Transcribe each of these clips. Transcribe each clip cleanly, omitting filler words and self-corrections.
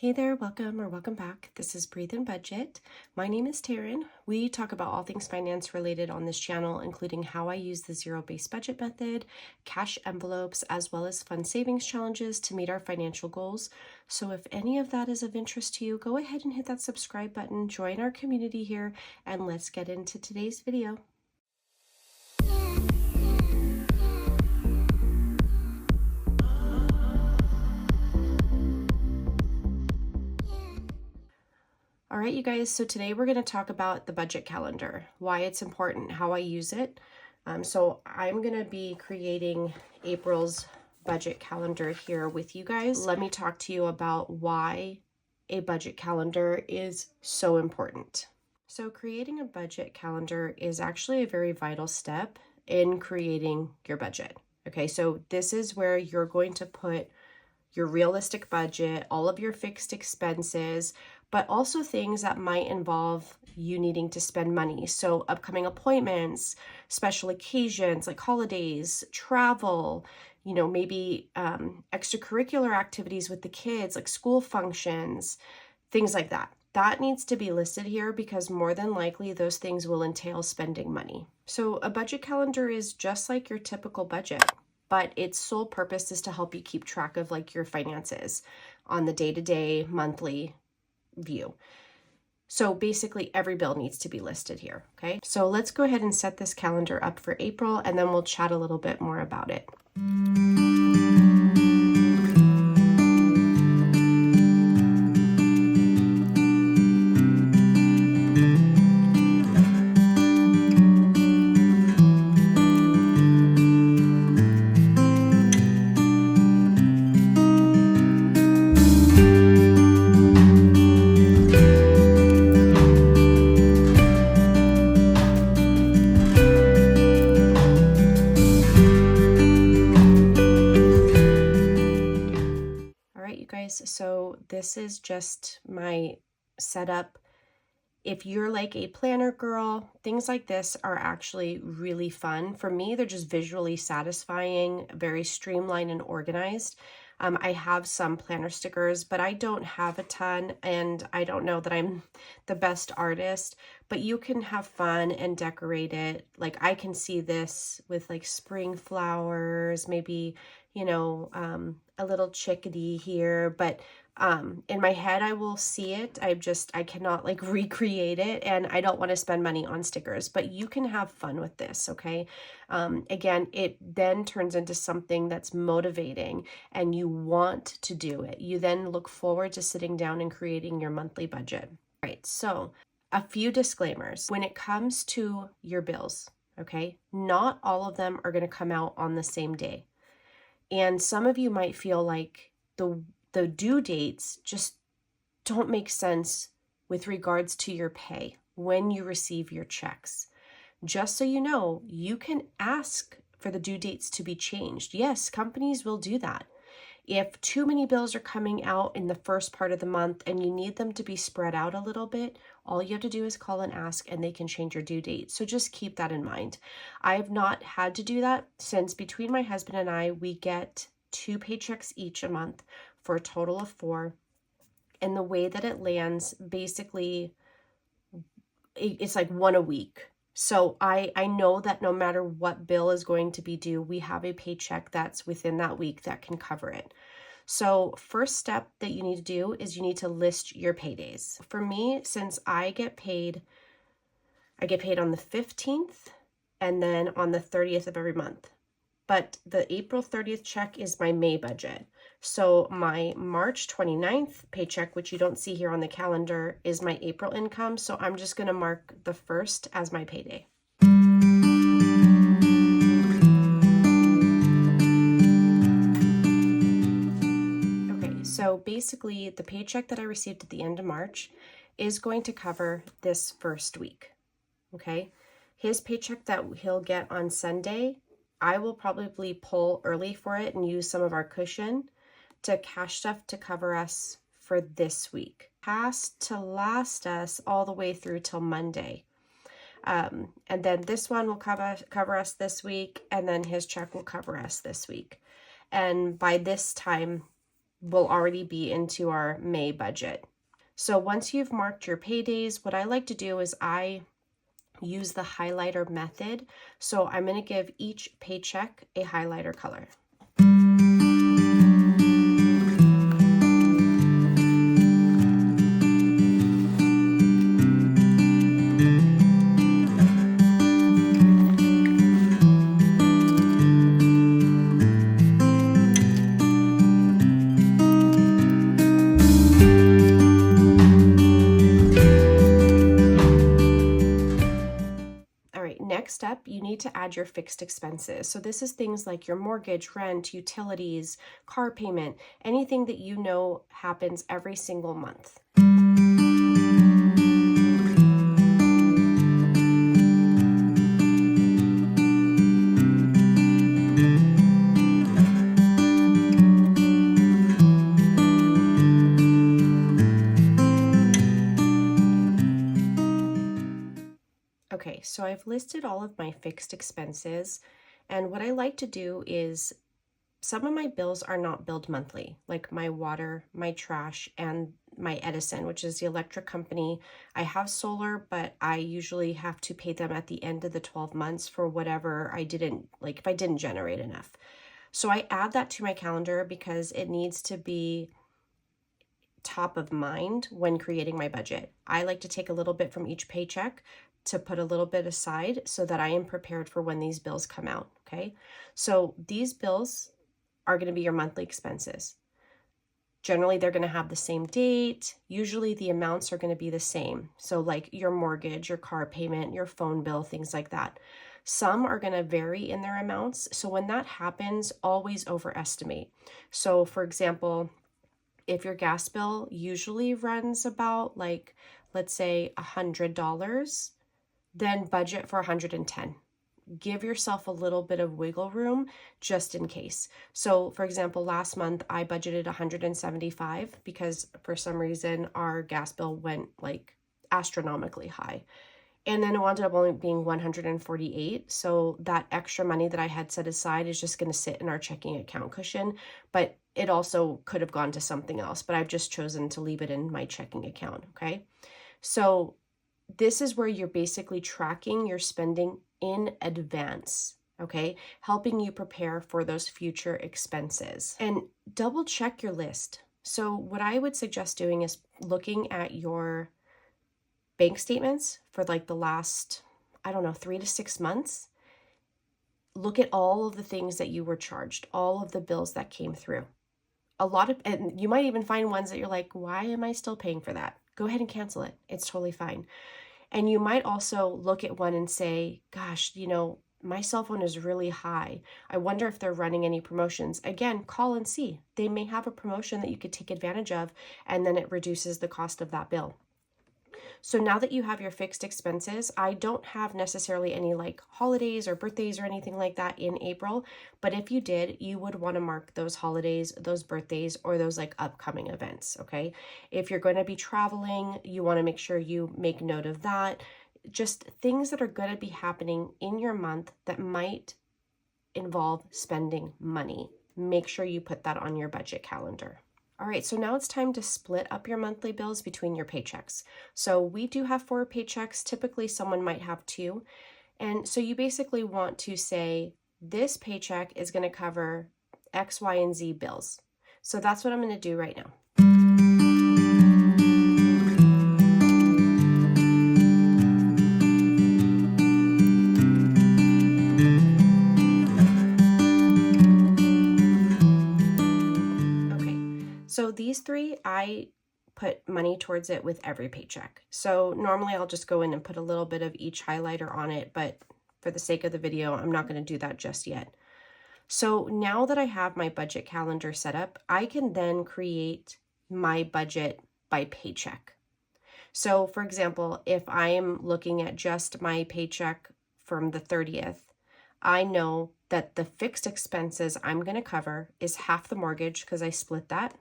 Hey there, welcome back. This is Breathe and Budget. My name is Taryn. We talk about all things finance related on this channel, including how I use the zero-based budget method, cash envelopes, as well as fun savings challenges to meet our financial goals. So if any of that is of interest to you, go ahead and hit that subscribe button, join our community here, and let's get into today's video. All right, you guys, so today we're going to talk about the budget calendar, why it's important, how I use it. So I'm going to be creating April's budget calendar here with you guys. Let me talk to you about why a budget calendar is so important. So creating a budget calendar is actually a very vital step in creating your budget. Okay, so this is where you're going to put your realistic budget, all of your fixed expenses, but also things that might involve you needing to spend money. So upcoming appointments, special occasions like holidays, travel, maybe extracurricular activities with the kids, like school functions, things like that. That needs to be listed here because more than likely those things will entail spending money. So a budget calendar is just like your typical budget, but its sole purpose is to help you keep track of like your finances on the day-to-day, monthly view. So basically every bill needs to be listed here, okay? So let's go ahead and set this calendar up for April, and then we'll chat a little bit more about it. So this is just my setup. If you're like a planner girl, things like this are actually really fun. For me, they're just visually satisfying, very streamlined and organized. I have some planner stickers, but I don't have a ton, and I don't know that I'm the best artist, but you can have fun and decorate it. Like I can see this with like spring flowers, maybe, a little chickadee here, but in my head, I will see it. I cannot like recreate it, and I don't want to spend money on stickers, but you can have fun with this, okay? Again, it then turns into something that's motivating and you want to do it. You then look forward to sitting down and creating your monthly budget. All right, so a few disclaimers. When it comes to your bills, okay, not all of them are going to come out on the same day. And some of you might feel like the due dates just don't make sense with regards to your pay when you receive your checks. Just so you know, you can ask for the due dates to be changed. Yes, companies will do that. If too many bills are coming out in the first part of the month and you need them to be spread out a little bit, all you have to do is call and ask, and they can change your due date. So just keep that in mind. I have not had to do that since between my husband and I, we get 2 paychecks each a month for a total of 4. And the way that it lands, basically, it's like 1 a week. So I know that no matter what bill is going to be due, we have a paycheck that's within that week that can cover it. So first step that you need to do is you need to list your paydays. For me, since I get paid on the 15th and then on the 30th of every month. But the April 30th check is my May budget. So my March 29th paycheck, which you don't see here on the calendar, is my April income. So I'm just going to mark the 1st as my payday. Okay, so basically the paycheck that I received at the end of March is going to cover this first week. Okay, his paycheck that he'll get on Sunday, I will probably pull early for it and use some of our cushion to cash stuff to cover us for this week. Has to last us all the way through till Monday. And then this one will cover us this week, and then his check will cover us this week. And by this time, will already be into our May budget. So once you've marked your paydays, what I like to do is I use the highlighter method. So I'm going to give each paycheck a highlighter color. Next up, you need to add your fixed expenses. So this is things like your mortgage, rent, utilities, car payment, anything that you know happens every single month. Okay, so I've listed all of my fixed expenses, and what I like to do is some of my bills are not billed monthly, like my water, my trash, and my Edison, which is the electric company. I have solar, but I usually have to pay them at the end of the 12 months for whatever I didn't, like if I didn't generate enough. So I add that to my calendar because it needs to be top of mind when creating my budget. I like to take a little bit from each paycheck to put a little bit aside so that I am prepared for when these bills come out, okay? So these bills are going to be your monthly expenses. Generally, they're going to have the same date. Usually the amounts are going to be the same. So like your mortgage, your car payment, your phone bill, things like that. Some are going to vary in their amounts. So when that happens, always overestimate. So for example, if your gas bill usually runs about like, let's say $100, then budget for 110. Give yourself a little bit of wiggle room just in case. So for example, last month I budgeted 175 because for some reason our gas bill went like astronomically high. And then it wound up only being 148. So that extra money that I had set aside is just going to sit in our checking account cushion, but it also could have gone to something else, but I've just chosen to leave it in my checking account, okay? So this is where you're basically tracking your spending in advance, okay? Helping you prepare for those future expenses. And double check your list. So what I would suggest doing is looking at your bank statements for like the last, 3 to 6 months. Look at all of the things that you were charged, all of the bills that came through. And you might even find ones that you're like, why am I still paying for that? Go ahead and cancel it. It's totally fine. And you might also look at one and say, gosh, my cell phone is really high. I wonder if they're running any promotions. Again, call and see. They may have a promotion that you could take advantage of, and then it reduces the cost of that bill. So now that you have your fixed expenses, I don't have necessarily any like holidays or birthdays or anything like that in April. But if you did, you would want to mark those holidays, those birthdays, or those like upcoming events, okay? If you're going to be traveling, you want to make sure you make note of that. Just things that are going to be happening in your month that might involve spending money. Make sure you put that on your budget calendar. All right, so now it's time to split up your monthly bills between your paychecks. So we do have 4 paychecks. Typically, someone might have 2. And so you basically want to say, this paycheck is going to cover X, Y, and Z bills. So that's what I'm going to do right now. So these 3, I put money towards it with every paycheck. So normally I'll just go in and put a little bit of each highlighter on it, but for the sake of the video, I'm not going to do that just yet. So now that I have my budget calendar set up, I can then create my budget by paycheck. So for example, if I am looking at just my paycheck from the 30th, I know that the fixed expenses I'm going to cover is half the mortgage because I split that,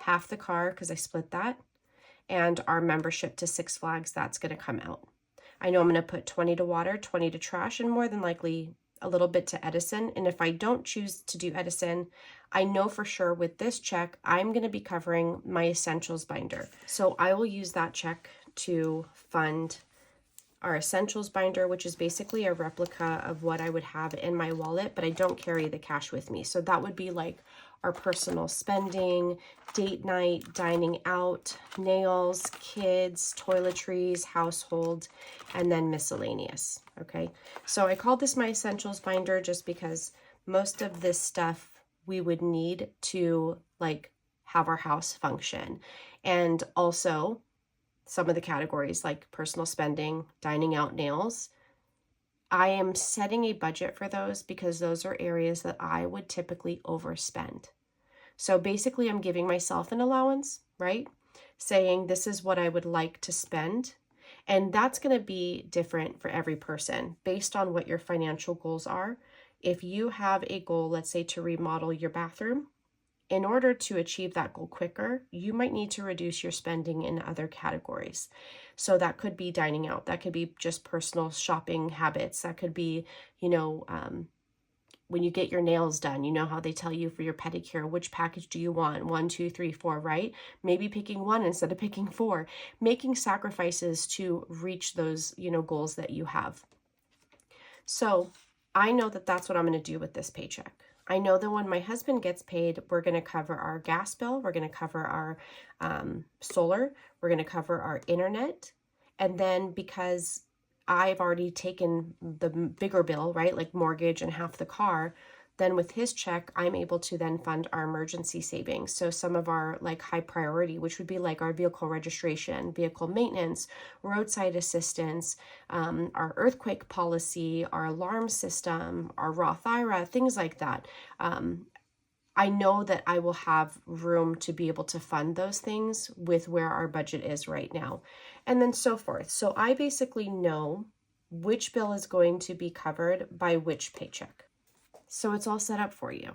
half the car because I split that, and our membership to Six Flags, that's going to come out. I know I'm going to put 20 to water, 20 to trash, and more than likely a little bit to Edison. And if I don't choose to do Edison, I know for sure with this check, I'm going to be covering my essentials binder. So I will use that check to fund our essentials binder, which is basically a replica of what I would have in my wallet, but I don't carry the cash with me. So that would be like our personal spending, date night, dining out, nails, kids, toiletries, household, and then miscellaneous. Okay, so I called this my essentials binder just because most of this stuff we would need to like have our house function. And also some of the categories like personal spending, dining out, nails, I am setting a budget for those because those are areas that I would typically overspend. So basically I'm giving myself an allowance, right? Saying this is what I would like to spend. And that's going to be different for every person based on what your financial goals are. If you have a goal, let's say to remodel your bathroom, in order to achieve that goal quicker, you might need to reduce your spending in other categories. So that could be dining out. That could be just personal shopping habits. That could be, when you get your nails done, you know how they tell you for your pedicure, which package do you want? 1, 2, 3, 4, right? Maybe picking 1 instead of picking 4, making sacrifices to reach those, goals that you have. So I know that that's what I'm going to do with this paycheck. I know that when my husband gets paid, we're going to cover our gas bill, we're going to cover our solar, we're going to cover our internet. And then because I've already taken the bigger bill, right, like mortgage and half the car, then with his check, I'm able to then fund our emergency savings. So some of our like high priority, which would be like our vehicle registration, vehicle maintenance, roadside assistance, our earthquake policy, our alarm system, our Roth IRA, things like that. I know that I will have room to be able to fund those things with where our budget is right now, and then so forth. So I basically know which bill is going to be covered by which paycheck. So it's all set up for you.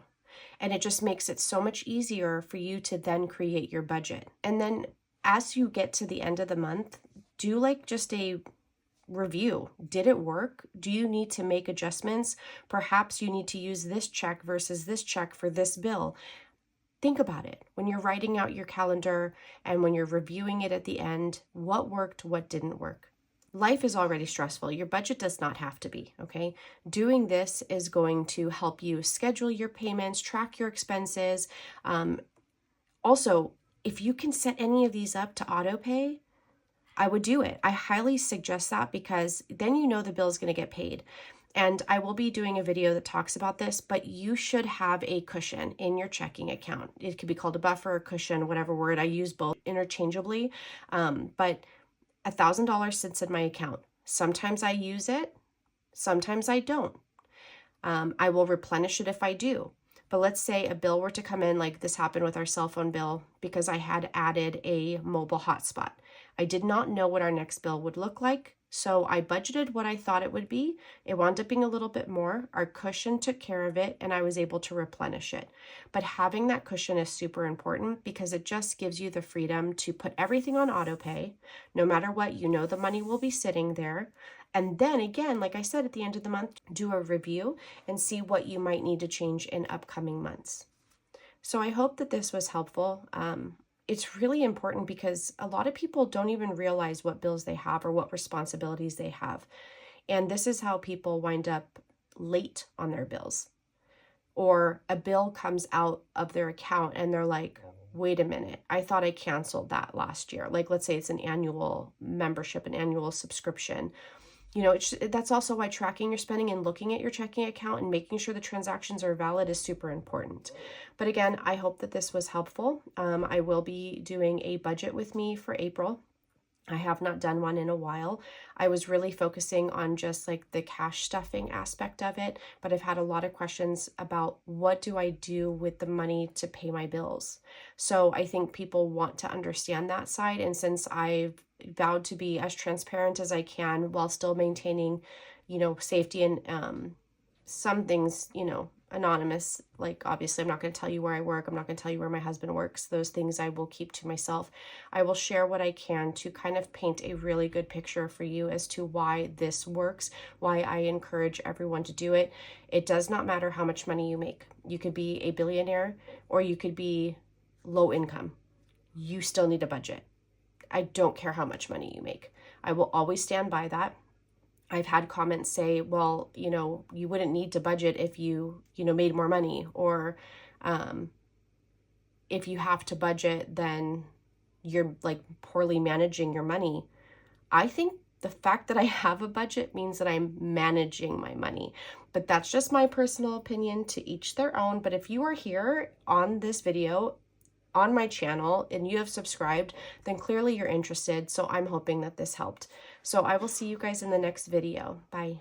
And it just makes it so much easier for you to then create your budget. And then as you get to the end of the month, do like just a review. Did it work? Do you need to make adjustments? Perhaps you need to use this check versus this check for this bill. Think about it when you're writing out your calendar and when you're reviewing it at the end. What worked? What didn't work? Life is already stressful. Your budget does not have to be, okay? Doing this is going to help you schedule your payments, track your expenses. Also, if you can set any of these up to auto pay, I would do it. I highly suggest that because then you know the bill is going to get paid. And I will be doing a video that talks about this, but you should have a cushion in your checking account. It could be called a buffer, a cushion, whatever word. I use both interchangeably, but $1,000 sits in my account. Sometimes I use it, sometimes I don't. I will replenish it if I do. But let's say a bill were to come in, like this happened with our cell phone bill, because I had added a mobile hotspot. I did not know what our next bill would look like, so I budgeted what I thought it would be. It wound up being a little bit more. Our cushion took care of it, and I was able to replenish it. But having that cushion is super important because it just gives you the freedom to put everything on auto pay. No matter what, you know the money will be sitting there. And then again, like I said, at the end of the month, do a review and see what you might need to change in upcoming months. So I hope that this was helpful. It's really important because a lot of people don't even realize what bills they have or what responsibilities they have. And this is how people wind up late on their bills. Or a bill comes out of their account and they're like, wait a minute, I thought I canceled that last year. Like, let's say it's an annual membership, an annual subscription. That's also why tracking your spending and looking at your checking account and making sure the transactions are valid is super important. But again, I hope that this was helpful. I will be doing a budget with me for April. I have not done one in a while. I was really focusing on just like the cash stuffing aspect of it, but I've had a lot of questions about what do I do with the money to pay my bills. So I think people want to understand that side. And since I've vowed to be as transparent as I can while still maintaining, safety and some things, anonymous. Like, obviously, I'm not going to tell you where I work. I'm not going to tell you where my husband works. Those things I will keep to myself. I will share what I can to kind of paint a really good picture for you as to why this works, why I encourage everyone to do it. It does not matter how much money you make. You could be a billionaire or you could be low income. You still need a budget. I don't care how much money you make. I will always stand by that. I've had comments say, well, you wouldn't need to budget if you made more money, or if you have to budget, then you're like poorly managing your money. I think the fact that I have a budget means that I'm managing my money, but that's just my personal opinion, to each their own. But if you are here on this video, on my channel, and you have subscribed, then clearly you're interested. So I'm hoping that this helped. So I will see you guys in the next video. Bye.